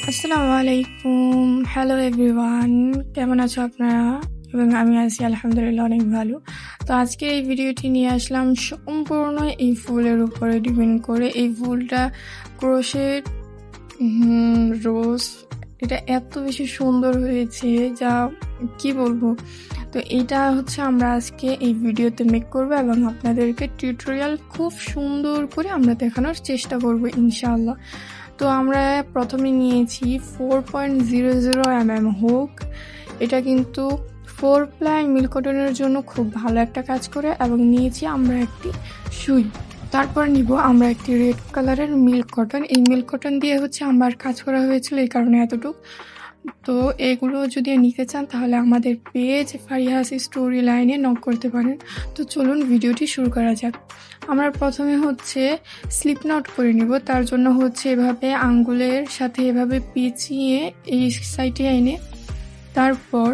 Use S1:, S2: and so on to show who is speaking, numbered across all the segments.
S1: আসসালামু আলাইকুম। Hello everyone, কেমন আছো আপনারা? এবং আমি আছি আলহামদুলিল্লাহ অনেক ভালো। তো আজকে এই ভিডিওটি নিয়ে আসলাম সম্পূর্ণ এই ফুলের উপরে ডিপেন্ড করে। এই ফুলটা ক্রোশেট রোজ, এটা এত বেশি সুন্দর হয়েছে যা কি বলবো। তো এটা হচ্ছে আমরা আজকে এই ভিডিওতে মেক করবো এবং আপনাদেরকে টিউটোরিয়াল খুব সুন্দর করে আমরা দেখানোর চেষ্টা করব ইনশাআল্লাহ। তো আমরা প্রথমে নিয়েছি 4.00 mm হুক। এটা কিন্তু 4-ply মিল্ক কটনের জন্য খুব ভালো একটা কাজ করে। এবং নিয়েছি আমরা একটি সুই। তারপর নিব আমরা একটি রেড কালারের মিল্ক কটন। এই মিল্ক কটন দিয়ে হচ্ছে আমার কাজ করা হয়েছিল, এই কারণে এতটুকু। তো এগুলো যদি নিতে চান তাহলে আমাদের পেজ ফারিহাস স্টোরি লাইনে নক করতে পারেন। তো চলুন ভিডিওটি শুরু করা যাক। আমরা প্রথমে হচ্ছে স্লিপ নট করে নিব। তার জন্য হচ্ছে এভাবে আঙ্গুলের সাথে এভাবে পেঁচিয়ে এই সাইডে এনে তারপর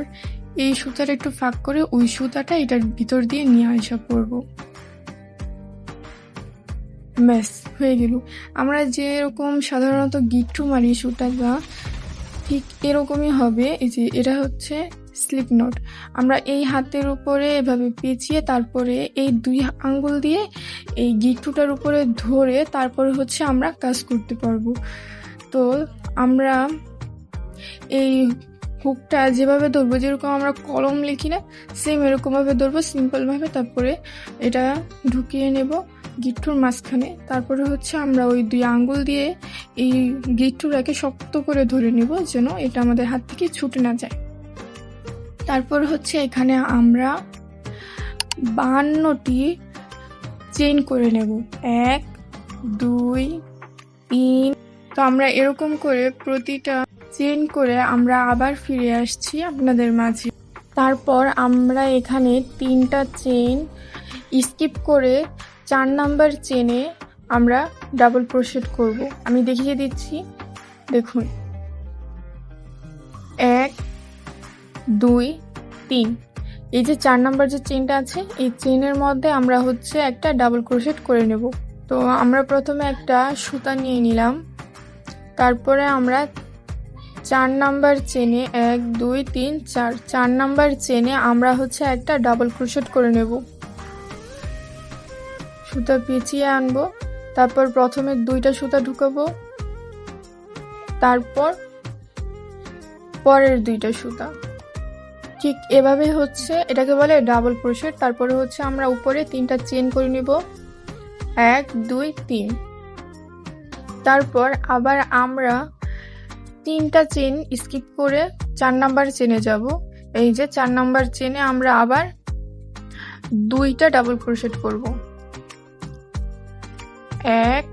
S1: এই সুতাটা একটু ফাঁক করে ওই সুতাটা এটার ভিতর দিয়ে নিয়ে আসা পড়ব। ব্যাস হয়ে গেল। আমরা যেরকম সাধারণত গিট্টু মারি সুতাটা ঠিক এরকমই হবে। এই যে এটা হচ্ছে স্লিপ নট। আমরা এই হাতের উপরে এভাবে পেঁচিয়ে তারপরে এই দুই আঙ্গুল দিয়ে এই গিট্টুটার উপরে ধরে তারপরে হচ্ছে আমরা কাজ করতে পারবো। তো আমরা এই হুকটা যেভাবে ধরবো, যেরকম আমরা কলম লিখি না, সেম এরকমভাবে ধরবো সিম্পলভাবে। তারপরে এটা ঢুকিয়ে নেব গিট্টুর মাঝখানে। তারপরে হচ্ছে আমরা ওই দুই আঙ্গুল দিয়ে এই গিট্টুটাকে শক্ত করে ধরে নেব যেন এটা আমাদের হাত থেকে ছুটে না যায়। তারপর হচ্ছে এখানে আমরা 52টি চেইন করে নেব, 1 2 3। তো আমরা এরকম করে প্রতিটা চেইন করে আমরা আবার ফিরে আসছি আপনাদের মাঝে। তারপর আমরা এখানে 3টা চেইন স্কিপ করে 4 নাম্বার চেনে আমরা ডাবল ক্রোশেট করব। আমি দেখিয়ে দিচ্ছি, দেখুন 1 2 3। এই যে 4 নাম্বার যে চেইনটা আছে এই চেইনের মধ্যে আমরা হচ্ছে একটা ডাবল ক্রোশেট করে নেব। তো আমরা প্রথমে একটা সুতা নিয়ে নিলাম। তারপরে আমরা 4 নাম্বার চেনে 1 2 3 4 4 নাম্বার চেনে আমরা হচ্ছে একটা ডাবল ক্রোশেট করে নেব। সুতা পেঁচিয়ে আনবো। তারপর প্রথমে 2টা সুতা ঢুকাবো, তারপর পরের 2টা সুতা। ঠিক এভাবে হচ্ছে এটাকে বলে ডাবল ক্রোশেট। তারপরে হচ্ছে আমরা উপরে 3টা চেইন করে নিব, 1 2 3। তারপর আবার আমরা 3টা চেইন স্কিপ করে 4 নাম্বার চেনে যাব। এই যে 4 নাম্বার চেনে আমরা আবার 2টা ডাবল ক্রোশেট করব, 1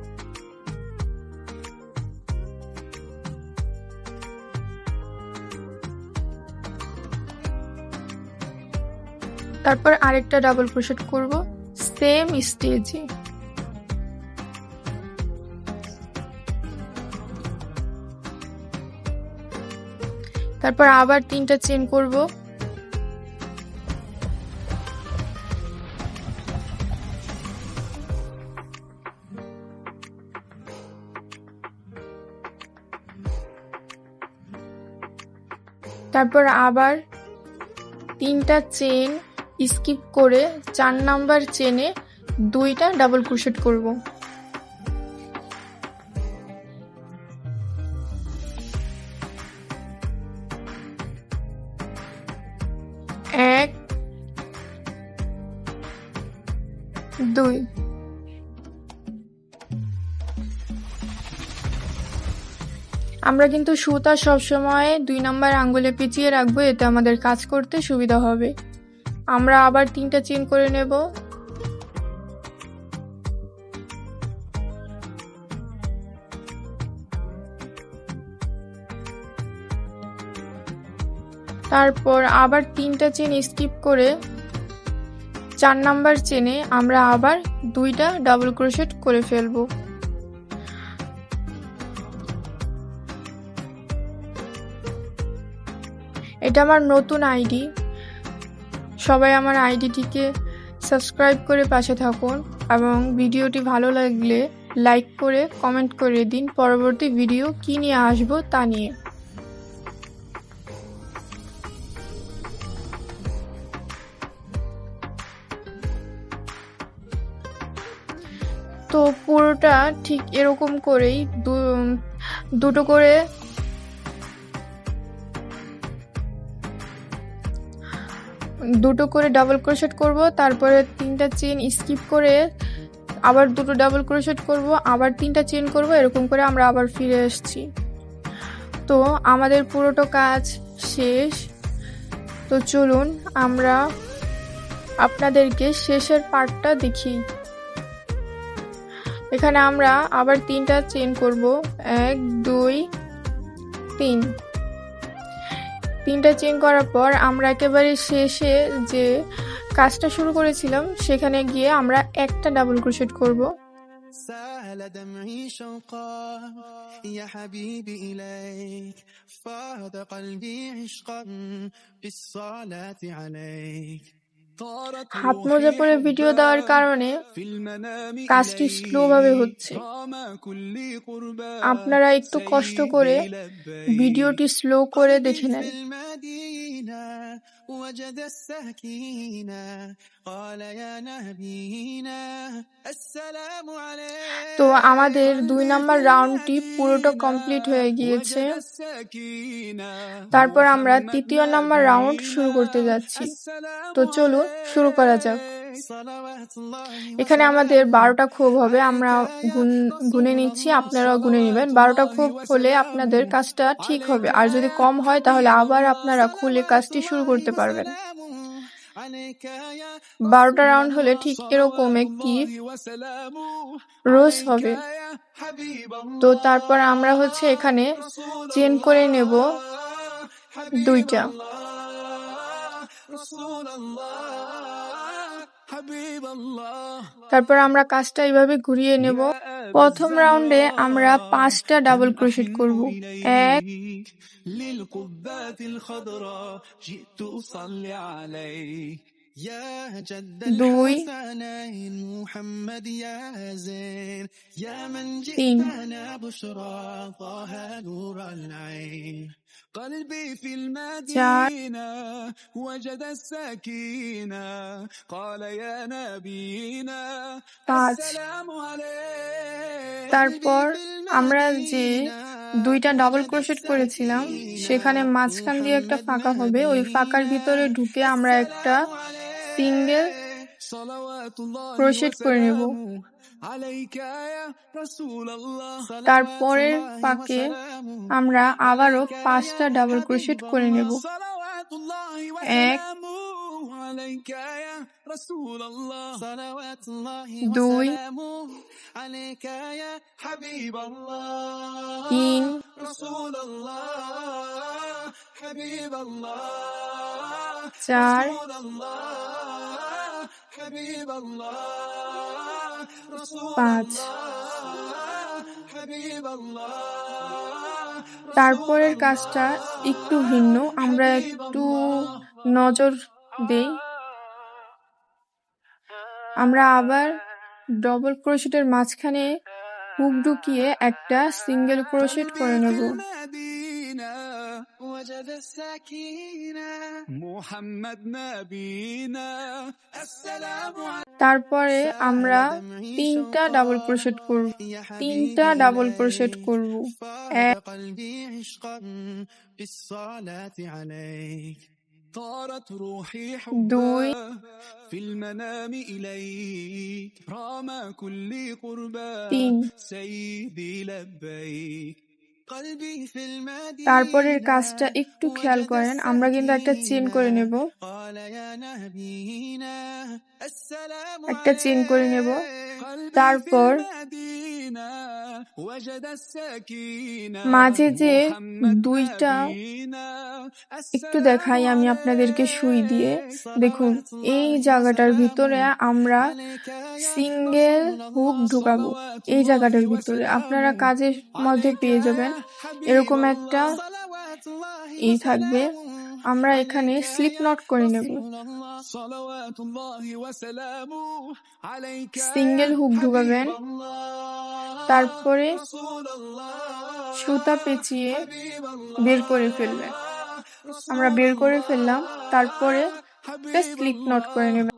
S1: তারপর আরেকটা ডাবল ক্রোশেট করব সেম স্টেজে। তারপর আবার 3টা চেইন করব, তারপর আবার 3টা চেইন স্কিপ করে 4 নাম্বার চেনে 2টা ডাবল ক্রোশেট করব। এক 2। আমরা কিন্তু সুতা সবসময় 2 নাম্বার আঙ্গুলে পেঁচিয়ে রাখবো, এতে আমাদের কাজ করতে সুবিধা হবে। আমরা আবার 3টা চেইন করে নেব। তারপর আবার 3টা চেইন স্কিপ করে 4 নাম্বার চেনে আমরা আবার 2টা ডাবল ক্রোশেট করে ফেলবো। এটা আমার নতুন আইডি, সবাই আমার আইডিটিকে সাবস্ক্রাইব করে পাশে থাকুন এবং ভিডিওটি ভালো লাগলে লাইক করে কমেন্ট করে দিন পরবর্তী ভিডিও কি নিয়ে আসবো তা নিয়ে। তো পুরোটা ঠিক এরকম করেই দুটো করে ডাবল ক্রোশেট করব, তারপরে 3টা চেন স্কিপ করে আবার দুটো ডাবল ক্রোশেট করব, আবার 3টা চেন করব, এরকম করে আমরা আবার ফিরে আসছি। তো আমাদের পুরোটা কাজ শেষ। তো চলুন আমরা আপনাদেরকে শেষের পার্টটা দেখি। এখানে আমরা আবার 3টা চেন করব, 1 2 3। 3টা চেন করার পর আমরা একেবারে শেষে যে কাজটা শুরু করেছিলাম সেখানে গিয়ে আমরা একটা ডাবল ক্রোশেট করব।
S2: سال دمعي شوقا يا حبيبي إليك فاض قلبي عشقا بالصلاة عليك
S1: হাত মোজা পরে ভিডিও দেওয়ার কারণে কাজটি স্লো ভাবে হচ্ছে। আপনারা একটু কষ্ট করে ভিডিওটি স্লো করে দেখে নেন। তো আমাদের 2 নাম্বার রাউন্ডটি পুরোটা কমপ্লিট হয়ে গিয়েছে। তারপর আমরা 3য় নাম্বার রাউন্ড শুরু করতে যাচ্ছি। তো চলুন শুরু করা যাক। এখানে আমাদের 12টা খোপ হবে, আমরা গুনে নিচ্ছি, আপনারাও গুনে নেবেন। 12টা খোপ হলে আপনাদের কাজটা ঠিক হবে, আর যদি কম হয় তাহলে আবার আপনারা খুলে কাজটি শুরু করতে পারবেন। 12টা রাউন্ড হলে ঠিক এরকম একটি রোজ হবে। তো তারপর আমরা এখানে চেন করে নেব 2টা। তারপর আমরা কাজটা এইভাবে ঘুরিয়ে নেব। প্রথম রাউন্ডে আমরা 5টা ডাবল ক্রোশেট করব, 1 2 3
S2: قلبي في المدينة وجد السكينة قال يا نبينا السلام عليك।
S1: তারপর আমরা যে 2টা ডাবল ক্রোশেট করেছিলাম সেখানে মাঝখান দিয়ে একটা ফাঁকা হবে, ওই ফাঁকার ভিতরে ঢুকে আমরা একটা সিঙ্গেল ক্রোশেট করে নেব। তারপরের ফাঁকে আমরা আবারও 5টা ডাবল ক্রোশেট করে নেব, 1 2 3 4 5। তারপরের কাজটা একটু ভিন্ন, আমরা একটু নজর দেই। আমরা আবার ডাবল ক্রোশেটের মাঝখানে হুক ঢুকিয়ে একটা সিঙ্গেল ক্রোশেট করে নেব। তারপরে আমরা 3টা ডাবল ক্রোশেট করব, 3টা ডাবল ক্রোশেট করব, 1
S2: طارت روحي
S1: دو
S2: حبا في المنام إليك رام كل قربا سيدي لبيك قلبي في المدينة।
S1: তারপরের কাজটা একটু খেয়াল করেন, আমরা কিন্তু একটা চেন করে নেব, একটা চেন করে নেব। তারপর মাঝে যে 2টা একটু দেখাই আমি আপনাদেরকে সুই দিয়ে, দেখুন এই জায়গাটার ভিতরে আমরা সিঙ্গেল হুক ঢুকাবো। এই জায়গাটার ভিতরে আপনারা কাজের মধ্যে পেয়ে যাবেন এরকম একটা থাকবে। আমরা এখানে স্লিপ নোট করে নেব। সিঙ্গেল হুক ঢুকাবেন, তারপরে সুতা পেঁচিয়ে বের করে ফেলবেন। আমরা বের করে ফেললাম, তারপরে স্লিপ নোট করে নেবেন।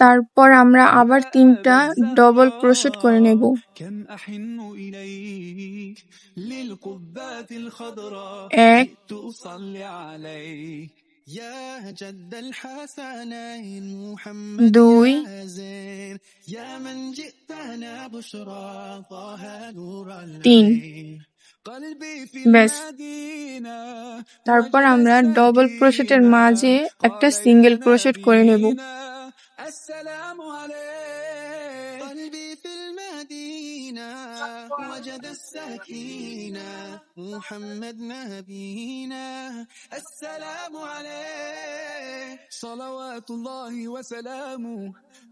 S1: তারপর আমরা আবার 3টা ডবল ক্রোশেট করে নেব। এক, দুই, তিন। ব্যাস। তারপর আমরা ডবল ক্রোশেটের মাঝে একটা সিঙ্গেল ক্রোশেট করে নেব। قلبي في المدينة وجد السكينة محمد نبينا السلام عليه صلوات الله وسلامه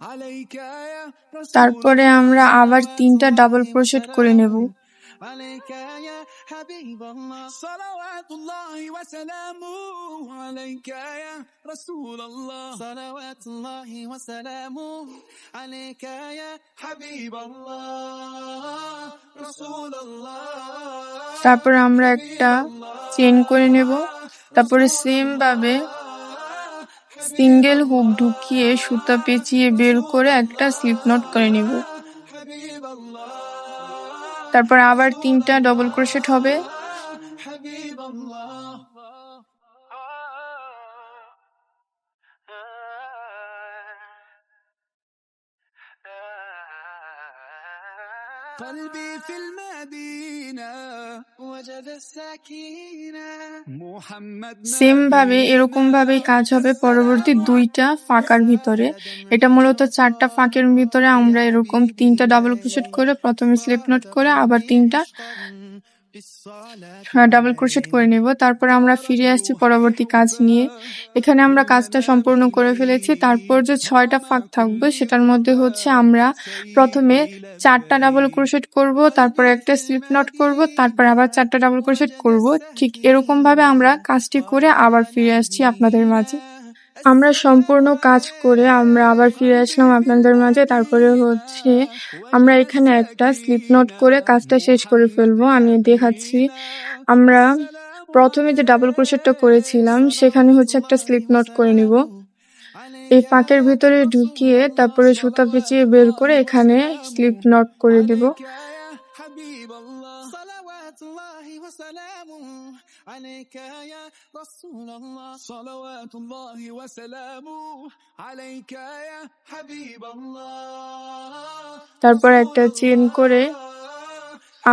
S1: عليك يا رسول الله তারপরে আমরা আবার 3টা ডাবল ক্রোশেট করে নেব। عليك يا حبيب الله صلوات الله وسلامه عليك يا رسول الله صلوات الله وسلامه عليك يا حبيب الله رسول الله তারপর আমরা একটা চেইন করে নেব। তারপরে সেম ভাবে সিঙ্গেল হুক ঢুকিয়ে সুতা পেঁচিয়ে বের করে একটা স্লিপ নট করে নেব। তারপর আবার 3টা ডবল ক্রোশেট হবে। সেম ভাবে এরকম ভাবেই কাজ হবে পরবর্তী 2টা ফাঁকার ভিতরে। এটা মূলত 4টা ফাঁকের ভিতরে আমরা এরকম 3টা ডাবল ক্রোশেট করে প্রথমে স্লিপ নট করে আবার 3টা ডাবল ক্রোশেট করে নেব। তারপর আমরা ফিরে আসছি পরবর্তী কাজ নিয়ে। এখানে আমরা কাজটা সম্পূর্ণ করে ফেলেছি। তারপর যে 6টা ফাঁক থাকবে সেটার মধ্যে হচ্ছে আমরা প্রথমে 4টা ডাবল ক্রোশেট করব, তারপর একটা স্লিপ নট করব, তারপর আবার 4টা ডাবল ক্রোশেট করব। ঠিক এরকম ভাবে আমরা কাজটি করে আবার ফিরে আসছি আপনাদের মাঝে। আমরা সম্পূর্ণ কাজ করে আমরা আবার ফিরে আসলাম আপনাদের মাঝে। তারপরে হচ্ছে আমরা এখানে একটা স্লিপ নট করে কাজটা শেষ করে ফেলবো। আমি দেখাচ্ছি। আমরা প্রথমে যে ডাবল ক্রোশেটটা করেছিলাম সেখানে হচ্ছে একটা স্লিপ নট করে নিব। এই ফাঁকের ভিতরে ঢুকিয়ে তারপরে সুতা পেঁচিয়ে বের করে এখানে স্লিপ নট করে দিব। عليك يا رسول الله صلوات الله وسلامه عليك يا حبيب الله তারপর একটা চেইন করে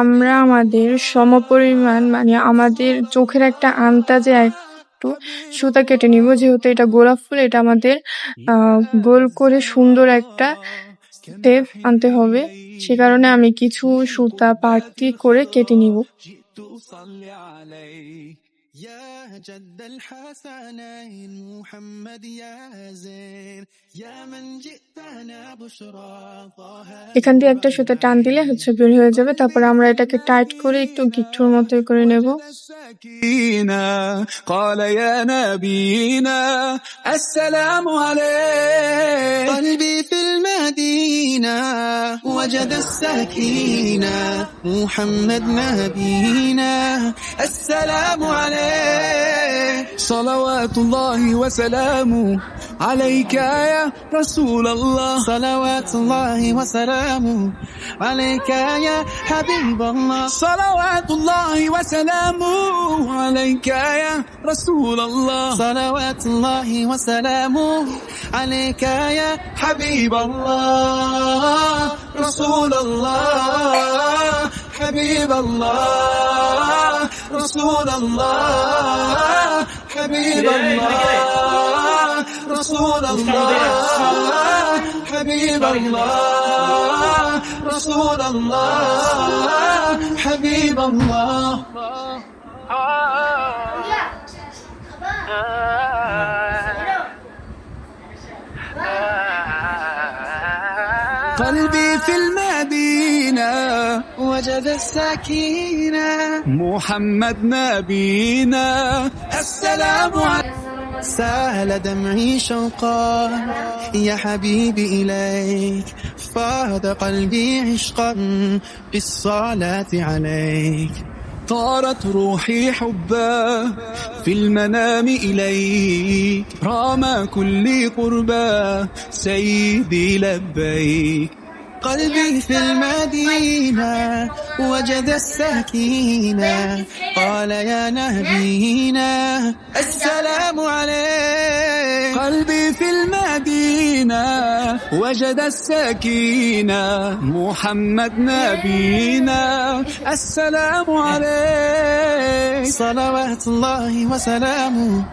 S1: আমরা আমাদের সমপরিমাণ মানে আমাদের চোখের একটা আন্দাজে একটু সুতা কেটে নিব। যেহেতু এটা গোলাপ ফুল, এটা আমাদের গোল করে সুন্দর একটা টেপ আনতে হবে। সে কারণে আমি কিছু সুতা বাড়তি করে কেটে নিব। يا جد الحسنين محمد يا زين يا من جئتنا بشرى এখান দিয়ে একটা সুতা টান দিলে হচ্ছে বের হয়ে যাবে। তারপর আমরা এটাকে টাইট করে একটু গিট্টুর মতো করে নেব। قال يا نبينا السلام عليك قلبي في المدينة وجد السكينة محمد نبينا السلام عليك صلوات الله وسلامه عليك يا رسول الله صلوات الله وسلامه عليك يا حبيب الله صلوات الله وسلامه عليك يا رسول الله صلوات الله وسلامه عليك يا حبيب الله رسول الله حبيب الله رسول الله حبيب الله رسول الله حبيب الله رسول الله حبيب الله قلبي في المدينة
S2: وجد السكينة محمد نبينا السلام عليك سال دمعي شوقا يا حبيبي إليك فاض قلبي عشقا بالصلاة عليك طارت روحي حبا في المنام إليك رام كل قربا سيدي لبيك قلبي في المدينة وجد السكينة قال يا نبينا السلام عليك قلبي في المدينة وجد السكينة محمد نبينا السلام عليك صلوات الله وسلامه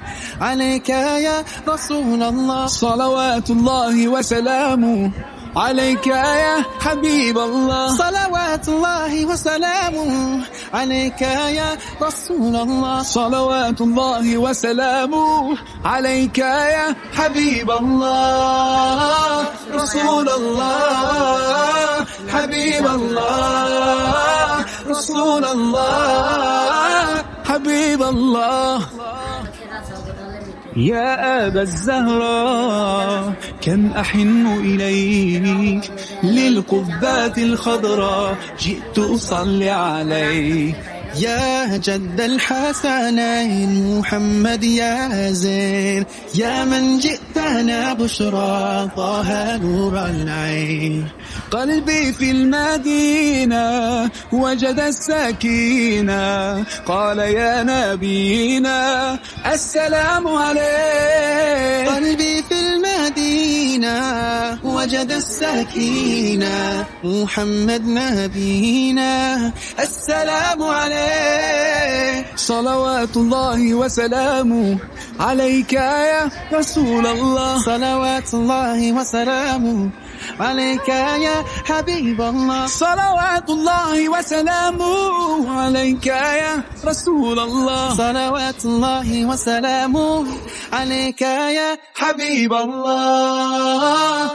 S2: عليك يا رسول الله صلوات الله وسلامه عليك يا حبيب الله صلوات الله وسلامه عليك يا رسول الله صلوات الله وسلامه عليك يا حبيب الله رسول الله حبيب الله رسول الله حبيب الله يا أبا الزهراء كم أحن إليك للقبات الخضراء جئت أصلي عليك يا جد الحسنين محمد يا زين يا من جئتنا بشرى طه نور العين قلبي في المدينة وجد السكينة قال يا نبينا السلام عليك قلبي في المدينة وجد السكينة محمد نبينا السلام عليك صلوات الله وسلامه عليك يا رسول الله صلوات الله وسلامه عليك يا حبيب الله صلوات الله وسلامه عليك يا رسول الله صلوات الله وسلامه عليك يا حبيب الله